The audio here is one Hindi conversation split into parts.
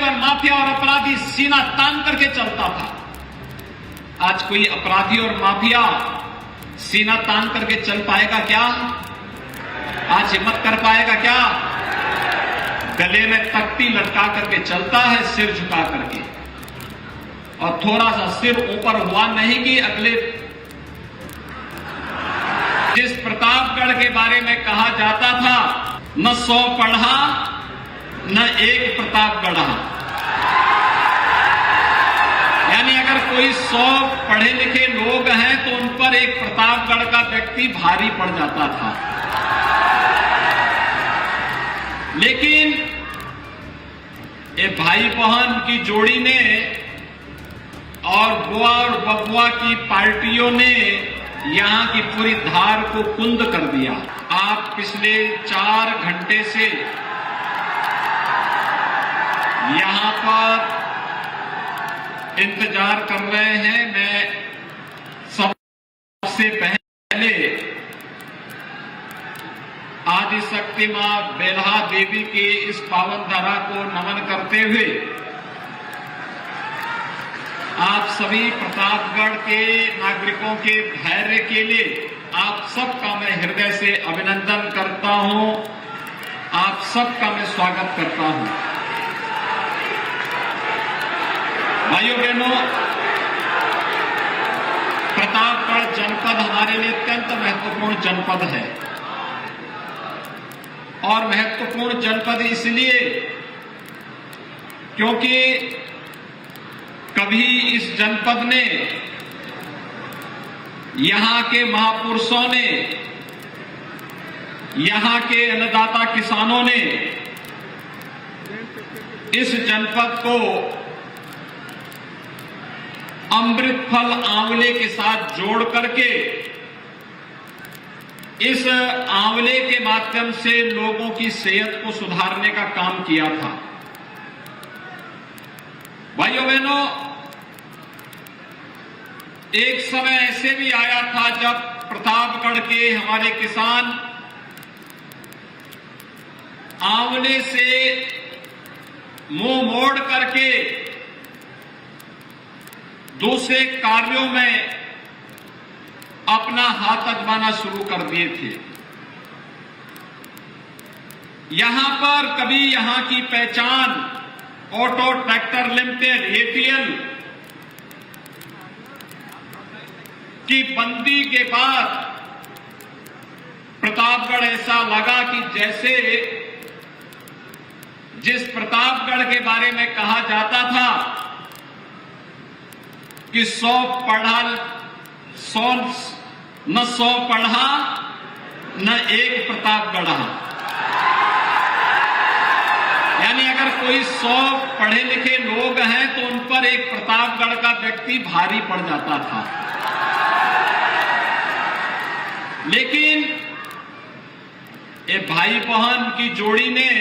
पर माफिया और अपराधी सीना तान करके चलता था। आज कोई अपराधी और माफिया सीना तान करके चल पाएगा क्या? आज हिम्मत कर पाएगा क्या? गले में तख्ती लटका करके चलता है, सिर झुका करके, और थोड़ा सा सिर ऊपर हुआ नहीं कि अगले। जिस प्रतापगढ़ के बारे में कहा जाता था, न 100 पढ़ा न एक प्रताप गढ़ा, यानी अगर कोई 100 पढ़े लिखे लोग हैं तो उन पर एक प्रतापगढ़ का व्यक्ति भारी पड़ जाता था। लेकिन ये भाई बहन की जोड़ी ने और बुआ और बबुआ की पार्टियों ने यहां की पूरी धार को कुंद कर दिया। आप पिछले 4 घंटे से यहां पर इंतजार कर रहे हैं। मैं सबसे पहले आदिशक्ति मां बेल्हा देवी की इस पावन धरा को नमन करते हुए आप सभी प्रतापगढ़ के नागरिकों के धैर्य के लिए आप सबका मैं हृदय से अभिनंदन करता हूं। आप सबका मैं स्वागत करता हूं। भाइयों बहनों, प्रतापगढ़ जनपद हमारे लिए अत्यंत महत्वपूर्ण जनपद है, और महत्वपूर्ण जनपद इसलिए क्योंकि कभी इस जनपद ने, यहां के महापुरुषों ने, यहां के अन्नदाता किसानों ने इस जनपद को अमृत फल आंवले के साथ जोड़ करके इस आंवले के माध्यम से लोगों की सेहत को सुधारने का काम किया था। भाइयों बहनों, एक समय ऐसे भी आया था जब प्रतापगढ़ के हमारे किसान आंवले से मुंह मोड़ करके दूसरे कार्यों में अपना हाथ आजमाना शुरू कर दिए थे। यहां पर कभी यहां की पहचान ऑटो ट्रैक्टर लिमिटेड एपीएल की बंदी के बाद प्रतापगढ़ ऐसा लगा कि जैसे जिस प्रतापगढ़ के बारे में कहा जाता था कि 100 पढ़ा न एक प्रताप गढ़ा, यानी अगर कोई 100 पढ़े लिखे लोग हैं तो उन पर एक प्रतापगढ़ का व्यक्ति भारी पड़ जाता था। लेकिन ये भाई बहन की जोड़ी ने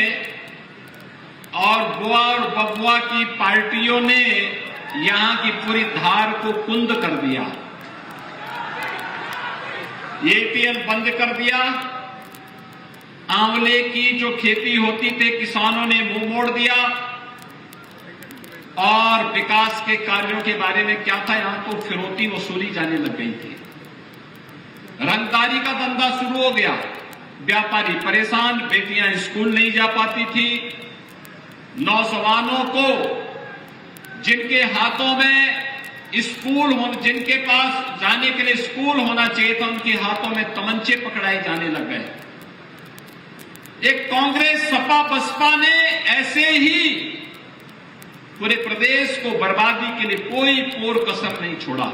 और बुआ और बबुआ की पार्टियों ने यहां की पूरी धार को कुंद कर दिया। एपीएल बंद कर दिया। आंवले की जो खेती होती थी किसानों ने मुंह मोड़ दिया, और विकास के कार्यों के बारे में क्या था, यहां तो फिरौती वसूली जाने लग गई थी। रंगदारी का धंधा शुरू हो गया। व्यापारी परेशान, बेटियां स्कूल नहीं जा पाती थी। नौजवानों को जिनके हाथों में स्कूल हो, जिनके पास जाने के लिए स्कूल होना चाहिए था, उनके हाथों में तमंचे पकड़ाए जाने लग गए। एक कांग्रेस सपा बसपा ने ऐसे ही पूरे प्रदेश को बर्बादी के लिए कोई पोर कसर नहीं छोड़ा।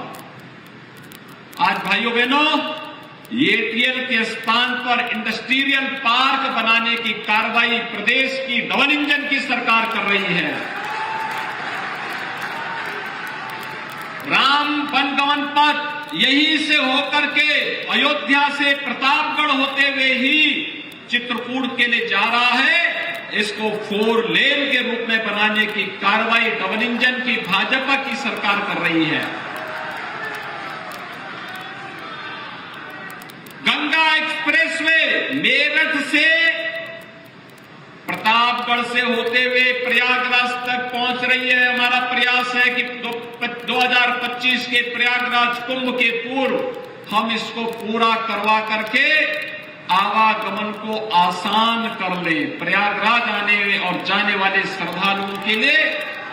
आज भाइयों बहनों, एपीएल के स्थान पर इंडस्ट्रियल पार्क बनाने की कार्रवाई प्रदेश की डबल इंजन की सरकार कर रही है। राम वनगमन पथ यहीं से होकर के अयोध्या से प्रतापगढ़ होते हुए ही चित्रकूट के लिए जा रहा है। इसको 4 लेन के रूप में बनाने की कार्रवाई डबल इंजन की भाजपा की सरकार कर रही है। गंगा एक्सप्रेसवे मेरठ से प्रतापगढ़ से होते हुए प्रयागराज तक पहुंच रही है। हमारा प्रयास है कि 2025 के प्रयागराज कुंभ के पूर्व हम इसको पूरा करवा करके आवागमन को आसान कर ले, प्रयागराज आने और जाने वाले श्रद्धालुओं के लिए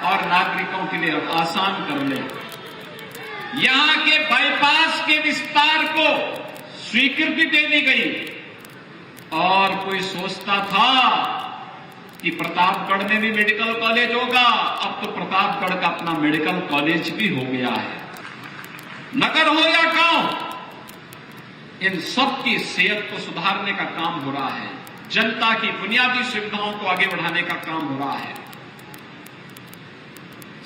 और नागरिकों के लिए आसान कर ले। यहां के बाईपास के विस्तार को स्वीकृति दे दी गई और कोई सोचता था कि प्रतापगढ़ में भी मेडिकल कॉलेज होगा। अब तो प्रतापगढ़ का अपना मेडिकल कॉलेज भी हो गया है। नगर हो या गांव, इन सब की सेहत को सुधारने का काम हो रहा है, जनता की बुनियादी सुविधाओं को आगे बढ़ाने का काम हो रहा है।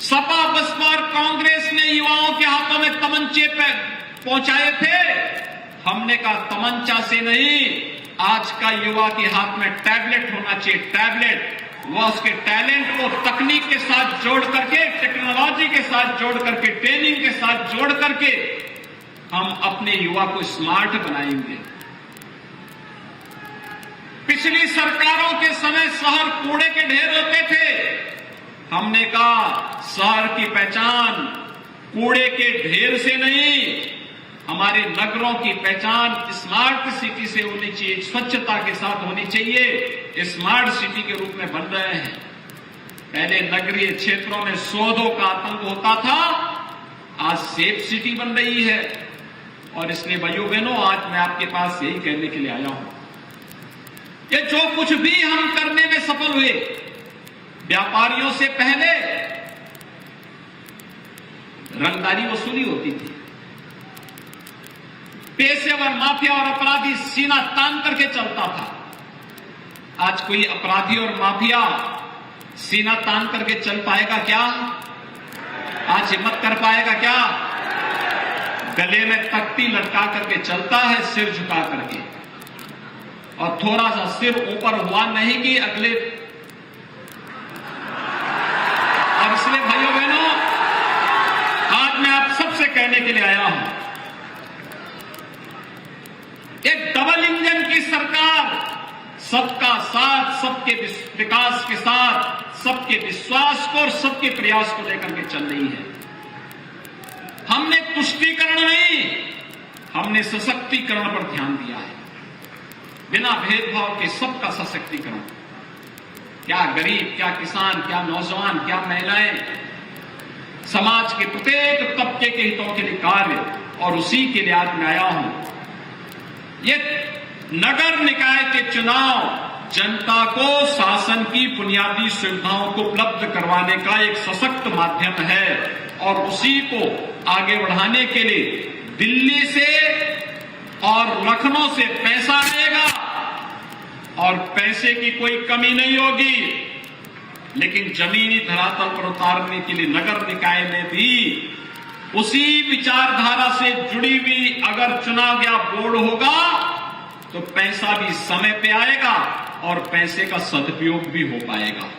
सपा बसपा और कांग्रेस ने युवाओं के हाथों में तमंचे पे पहुंचाए थे। हमने कहा तमंचा से नहीं, आज का युवा के हाथ में टैबलेट होना चाहिए। टैबलेट वह उसके टैलेंट को तकनीक के साथ जोड़ करके, टेक्नोलॉजी के साथ जोड़ करके, ट्रेनिंग के साथ जोड़ करके हम अपने युवा को स्मार्ट बनाएंगे। पिछली सरकारों के समय शहर कूड़े के ढेर होते थे। हमने कहा शहर की पहचान कूड़े के ढेर से नहीं, हमारे नगरों की पहचान स्मार्ट सिटी से होनी चाहिए, स्वच्छता के साथ होनी चाहिए। स्मार्ट सिटी के रूप में बन रहे हैं। पहले नगरीय क्षेत्रों में शोधों का आतंक होता था, आज सेफ सिटी बन रही है। और इसलिए भाइयों बहनों, आज मैं आपके पास यही कहने के लिए आया हूं कि जो कुछ भी हम करने में सफल हुए, व्यापारियों से पहले रंगदारी वसूली होती थी, पेशेवर माफिया और अपराधी सीना तान करके चलता था। आज कोई अपराधी और माफिया सीना तान करके चल पाएगा क्या? आज हिम्मत कर पाएगा क्या? गले में तख्ती लटका करके चलता है, सिर झुका करके, और थोड़ा सा सिर ऊपर हुआ नहीं कि अगले। और इसलिए भाइयों बहनों, आज मैं आप सबसे कहने के लिए आया हूं, एक डबल इंजन की सरकार सबका साथ, सबके विकास के साथ, सबके विश्वास को और सबके प्रयास को लेकर के चल रही है। हमने तुष्टीकरण नहीं, हमने सशक्तिकरण पर ध्यान दिया है। बिना भेदभाव के सबका सशक्तिकरण, क्या गरीब, क्या किसान, क्या नौजवान, क्या महिलाएं, समाज के प्रत्येक तबके के हितों के लिए कार्य, और उसी के लिए आज मैं आया हूं। ये नगर निकाय के चुनाव जनता को शासन की बुनियादी सुविधाओं को उपलब्ध करवाने का एक सशक्त माध्यम है, और उसी को आगे बढ़ाने के लिए दिल्ली से और लखनऊ से पैसा आएगा और पैसे की कोई कमी नहीं होगी, लेकिन जमीनी धरातल पर उतारने के लिए नगर निकाय में भी उसी विचारधारा से जुड़ी हुई अगर चुनाव या बोर्ड होगा तो पैसा भी समय पे आएगा और पैसे का सदुपयोग भी हो पाएगा।